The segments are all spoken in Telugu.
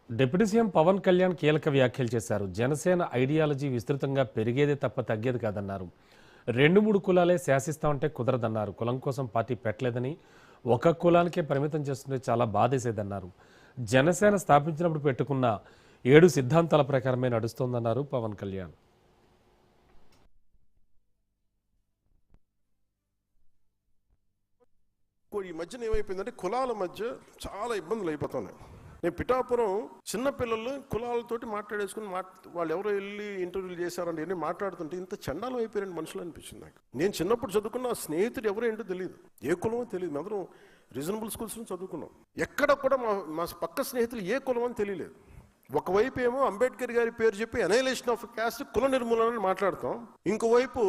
డిప్యూటీ సీఎం పవన్ కళ్యాణ్ కీలక వ్యాఖ్యలు చేశారు. జనసేన ఐడియాలజీ విస్తృతంగా పెరిగేదే తప్ప తగ్గేది కాదన్నారు. 2-3 కులాలే శాసిస్తామంటే కుదరదన్నారు. కులం కోసం పార్టీ పెట్టలేదని, ఒక కులానికే పరిమితం చేస్తుంటే చాలా బాధేసేదన్నారు. జనసేన స్థాపించినప్పుడు పెట్టుకున్న 7 సిద్ధాంతాల ప్రకారమే నడుస్తోందన్నారు పవన్ కళ్యాణ్. ఈ మధ్యన ఏమైపోయిందంటే కులాల మధ్య చాలా ఇబ్బందులు అయిపోతున్నాయి. నేను పిఠాపురం చిన్నపిల్లలు కులాలతోటి మాట్లాడేసుకుని వాళ్ళు ఎవరో వెళ్ళి ఇంటర్వ్యూలు చేశారంటే ఎన్ని మాట్లాడుతుంటే ఇంత చండాలం అయిపోయారండి మనుషులు అనిపించింది నాకు. నేను చిన్నప్పుడు చదువుకున్న స్నేహితుడు ఎవరో ఏంటో తెలియదు, ఏ కులమో తెలియదు. అందరం రీజనబుల్ స్కూల్స్ నుంచి చదువుకున్నాం. ఎక్కడ కూడా మా పక్క స్నేహితులు ఏ కులం అని తెలియలేదు. ఒకవైపు ఏమో అంబేద్కర్ గారి పేరు చెప్పి అనైలేషన్ ఆఫ్ క్యాస్ట్, కుల నిర్మూలన మాట్లాడతాం, ఇంకోవైపు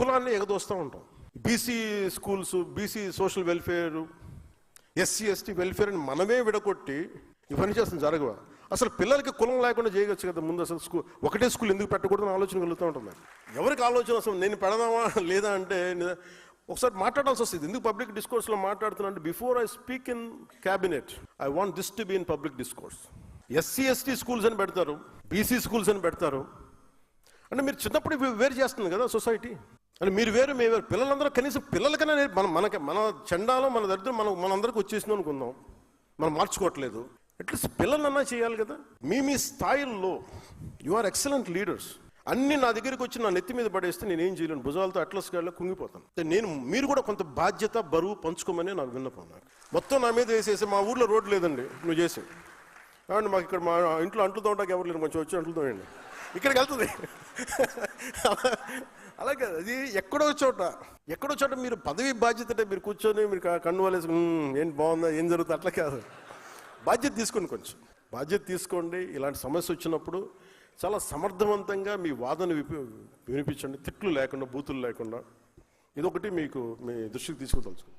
కులాన్ని ఎగదోస్తూ ఉంటాం. BC schools, BC social welfare, SC ST welfare అని మనమే విడగొట్టి ఇవన్నీ చేస్తుంది జరగవా? అసలు పిల్లలకి కులం లేకుండా చేయవచ్చు కదా. ముందు అసలు ఒకటే స్కూల్ ఎందుకు పెట్టకూడదని ఆలోచన కలుగుతూ ఉంటుంది. ఎవరికి ఆలోచన అసలు నేను పెడదామా లేదా అంటే ఒకసారి మాట్లాడాల్సి వస్తుంది. ఎందుకు పబ్లిక్ డిస్కోర్స్లో మాట్లాడుతున్నా అంటే before I speak in cabinet I want this to be in public discourse. SC ST schools అని పెడతారు, బీసీ స్కూల్స్ అని పెడతారు. అంటే మీరు చిన్నప్పుడు వేరు చేస్తుంది కదా సొసైటీ. అంటే మీరు వేరు మేము వేరు. పిల్లలందరూ కనీసం పిల్లలకైనా మన చండాలం మన దరిద్రం మనందరికి వచ్చేసింది అనుకుందాం. మనం మార్చుకోవట్లేదు. అట్లీస్ట్ పిల్లలన్నా చేయాలి కదా. మీ స్థాయిల్లో యు ఆర్ ఎక్సలెంట్ లీడర్స్. అన్ని నా దగ్గరికి వచ్చి నా నెత్తి మీద పడేస్తే నేనేం చేయలేను. భుజాలతో అట్లస్ గాడిలో కుంగిపోతాను. మీరు కూడా కొంత బాధ్యత బరువు పంచుకోమని నాకు విన్నపం. మొత్తం నా మీద వేసేసి మా ఊర్లో రోడ్డు లేదండి నువ్వు చేసి కాబట్టి మాకు ఇక్కడ మా ఇంట్లో అంట్లు తోటానికి ఎవరు లేరు, కొంచెం వచ్చి అంట్లు తోయండి, ఇక్కడికి వెళ్తుంది. అలాగే అది ఎక్కడో చోట మీరు పదవి బాధ్యత అంటే మీరు కూర్చొని మీరు కన్ను వాళ్ళేసి ఏంటి బాగుందా ఏం జరుగుతుంది అట్లా కాదు. బాధ్యత తీసుకోండి, కొంచెం బాధ్యత తీసుకోండి. ఇలాంటి సమస్య వచ్చినప్పుడు చాలా సమర్థవంతంగా మీ వాదన వినిపించండి, తిట్లు లేకుండా, బూతులు లేకుండా. ఇదొకటి మీకు మీ దృష్టికి తీసుకుతలుచుకోండి.